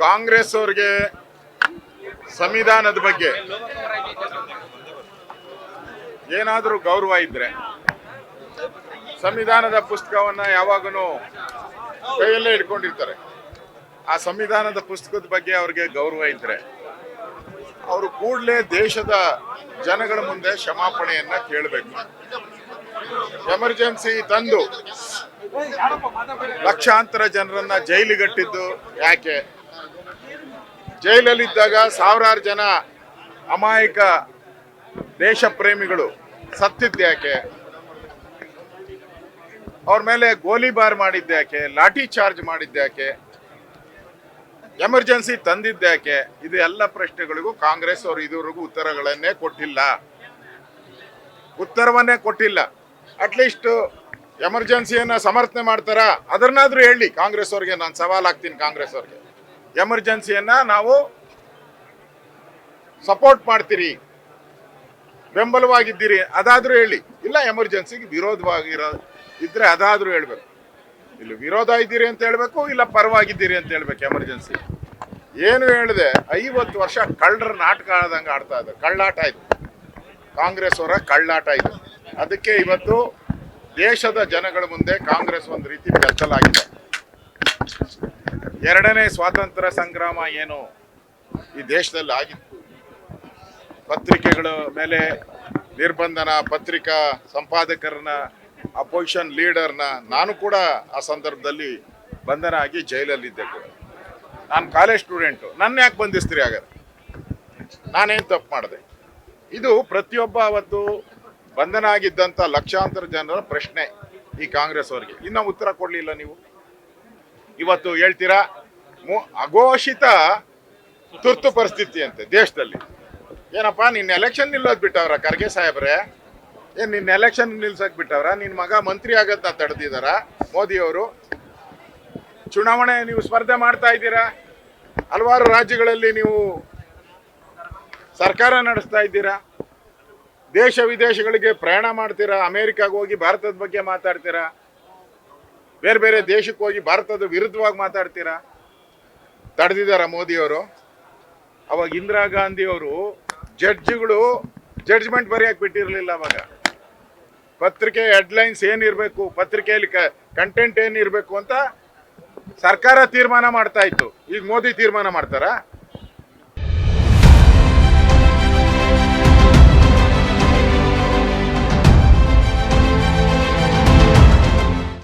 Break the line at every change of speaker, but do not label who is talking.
ಕಾಂಗ್ರೆಸ್ ಅವರಿಗೆ ಸಂವಿಧಾನದ ಬಗ್ಗೆ ಏನಾದರೂ ಗೌರವ ಇದ್ರೆ ಸಂವಿಧಾನದ ಪುಸ್ತಕವನ್ನ ಯಾವಾಗಲೂ ಕೈಯಲ್ಲೇ ಇಟ್ಕೊಂಡಿರ್ತಾರೆ. ಆ ಸಂವಿಧಾನದ ಪುಸ್ತಕದ ಬಗ್ಗೆ ಅವ್ರಿಗೆ ಗೌರವ ಇದ್ರೆ ಅವರು ಕೂಡಲೇ ದೇಶದ ಜನಗಳ ಮುಂದೆ ಕ್ಷಮಾಪಣೆಯನ್ನ ಕೇಳಬೇಕು. ಎಮರ್ಜೆನ್ಸಿ ತಂದು ಲಕ್ಷಾಂತರ ಜನರನ್ನ ಜೈಲಿಗಟ್ಟಿದ್ದು ಯಾಕೆ? ಜೈಲಲ್ಲಿದ್ದಾಗ ಸಾವಿರಾರು ಜನ ಅಮಾಯಕ ದೇಶ ಪ್ರೇಮಿಗಳು ಸತ್ತಿದ್ದ್ಯಾಕೆ? ಅವ್ರ ಮೇಲೆ ಗೋಲಿಬಾರ್ ಮಾಡಿದ್ದ್ಯಾಕೆ? ಲಾಠಿ ಚಾರ್ಜ್ ಮಾಡಿದ್ದ್ಯಾಕೆ? ಎಮರ್ಜೆನ್ಸಿ ತಂದಿದ್ದ್ಯಾಕೆ? ಇದು ಎಲ್ಲ ಪ್ರಶ್ನೆಗಳಿಗೂ ಕಾಂಗ್ರೆಸ್ ಅವರು ಇದುವರೆಗೂ ಉತ್ತರವನ್ನೇ ಕೊಟ್ಟಿಲ್ಲ. ಅಟ್ಲೀಸ್ಟ್ ಎಮರ್ಜೆನ್ಸಿಯನ್ನ ಸಮರ್ಥನೆ ಮಾಡ್ತಾರಾ? ಅದನ್ನಾದ್ರೂ ಹೇಳಿ ಕಾಂಗ್ರೆಸ್ ಅವ್ರಿಗೆ. ನಾನು ಸವಾಲ್ ಹಾಕ್ತೀನಿ ಕಾಂಗ್ರೆಸ್ ಅವ್ರಿಗೆ, ಎಮರ್ಜೆನ್ಸಿಯನ್ನ ನಾವು ಸಪೋರ್ಟ್ ಮಾಡ್ತೀರಿ, ಬೆಂಬಲವಾಗಿದ್ದೀರಿ, ಅದಾದ್ರೂ ಹೇಳಿ. ಇಲ್ಲ ಎಮರ್ಜೆನ್ಸಿಗೆ ವಿರೋಧವಾಗಿರೋ ಇದ್ರೆ ಅದಾದ್ರೂ ಹೇಳ್ಬೇಕು. ಇಲ್ಲಿ ವಿರೋಧ ಇದ್ದೀರಿ ಅಂತ ಹೇಳ್ಬೇಕು, ಇಲ್ಲ ಪರವಾಗಿದ್ದೀರಿ ಅಂತ ಹೇಳ್ಬೇಕು. ಎಮರ್ಜೆನ್ಸಿ ಏನು ಹೇಳಿದೆ? 50 ವರ್ಷ ಕಳ್ಳರ ನಾಟಕ ಆದಂಗೆ ಆಡ್ತಾ ಇದೆ. ಕಳ್ಳಾಟ ಇದು, ಕಾಂಗ್ರೆಸ್ ಅವರ ಕಳ್ಳಾಟ ಇದು. ಅದಕ್ಕೆ ಇವತ್ತು ದೇಶದ ಜನಗಳ ಮುಂದೆ ಕಾಂಗ್ರೆಸ್ ಒಂದು ರೀತಿ ಬೆತ್ತಲಾಗಿದೆ. ಎರಡನೇ ಸ್ವಾತಂತ್ರ್ಯ ಸಂಗ್ರಾಮ ಏನು ಈ ದೇಶದಲ್ಲಿ ಆಗಿತ್ತು, ಪತ್ರಿಕೆಗಳ ಮೇಲೆ ನಿರ್ಬಂಧನ, ಪತ್ರಿಕಾ ಸಂಪಾದಕರನ್ನ, ಅಪೋಸಿಷನ್ ಲೀಡರ್ನ, ನಾನು ಕೂಡ ಆ ಸಂದರ್ಭದಲ್ಲಿ ಬಂಧನ ಆಗಿ ಜೈಲಲ್ಲಿದ್ದೆ ಕೂಡ. ನಾನು ಕಾಲೇಜ್ ಸ್ಟೂಡೆಂಟು, ನನ್ನ ಯಾಕೆ ಬಂಧಿಸ್ತೀರಿ ಹಾಗಾದ್ರೆ? ನಾನೇನು ತಪ್ಪು ಮಾಡಿದೆ? ಇದು ಪ್ರತಿಯೊಬ್ಬ ಅವತ್ತು ಬಂಧನ ಆಗಿದ್ದಂಥ ಲಕ್ಷಾಂತರ ಜನರ ಪ್ರಶ್ನೆ ಈ ಕಾಂಗ್ರೆಸ್ ಅವರಿಗೆ. ಇನ್ನೂ ಉತ್ತರ ಕೊಡಲಿಲ್ಲ ನೀವು. ಇವತ್ತು ಹೇಳ್ತೀರಾ ಅಘೋಷಿತ ತುರ್ತು ಪರಿಸ್ಥಿತಿ ಅಂತೆ ದೇಶದಲ್ಲಿ. ಏನಪ್ಪ, ನಿನ್ನ ಎಲೆಕ್ಷನ್ ನಿಲ್ಲೋದು ಬಿಟ್ಟವ್ರ ಖರ್ಗೆ ಸಾಹೇಬ್ರೆ? ಏನು ನಿನ್ನ ಎಲೆಕ್ಷನ್ ನಿಲ್ಸಕ್ ಬಿಟ್ಟವ್ರ? ನಿನ್ನ ಮಗ ಮಂತ್ರಿ ಆಗತ್ತ ತಡೆದಿದ್ದಾರ ಮೋದಿಯವರು? ಚುನಾವಣೆ ನೀವು ಸ್ಪರ್ಧೆ ಮಾಡ್ತಾ ಇದ್ದೀರಾ, ಹಲವಾರು ರಾಜ್ಯಗಳಲ್ಲಿ ನೀವು ಸರ್ಕಾರ ನಡೆಸ್ತಾ ಇದ್ದೀರಾ, ದೇಶ ವಿದೇಶಗಳಿಗೆ ಪ್ರಯಾಣ ಮಾಡ್ತೀರಾ, ಅಮೇರಿಕಾಗೆ ಹೋಗಿ ಭಾರತದ ಬಗ್ಗೆ ಮಾತಾಡ್ತೀರಾ, ಬೇರೆ ಬೇರೆ ದೇಶಕ್ಕೆ ಹೋಗಿ ಭಾರತದ ವಿರುದ್ಧವಾಗಿ ಮಾತಾಡ್ತೀರಾ. ತಡೆದಿದ್ದಾರ ಮೋದಿಯವರು? ಅವಾಗ ಇಂದಿರಾ ಗಾಂಧಿ ಅವರು ಜಡ್ಜ್ಗಳು ಜಡ್ಜ್ಮೆಂಟ್ ಬರೆಯಕ್ಕೆ ಬಿಟ್ಟಿರಲಿಲ್ಲ. ಅವಾಗ ಪತ್ರಿಕೆ ಹೆಡ್ಲೈನ್ಸ್ ಏನಿರಬೇಕು, ಪತ್ರಿಕೆಯಲ್ಲಿ ಕಂಟೆಂಟ್ ಏನಿರಬೇಕು ಅಂತ ಸರ್ಕಾರ ತೀರ್ಮಾನ ಮಾಡ್ತಾ ಇತ್ತು. ಈಗ ಮೋದಿ ತೀರ್ಮಾನ ಮಾಡ್ತಾರಾ?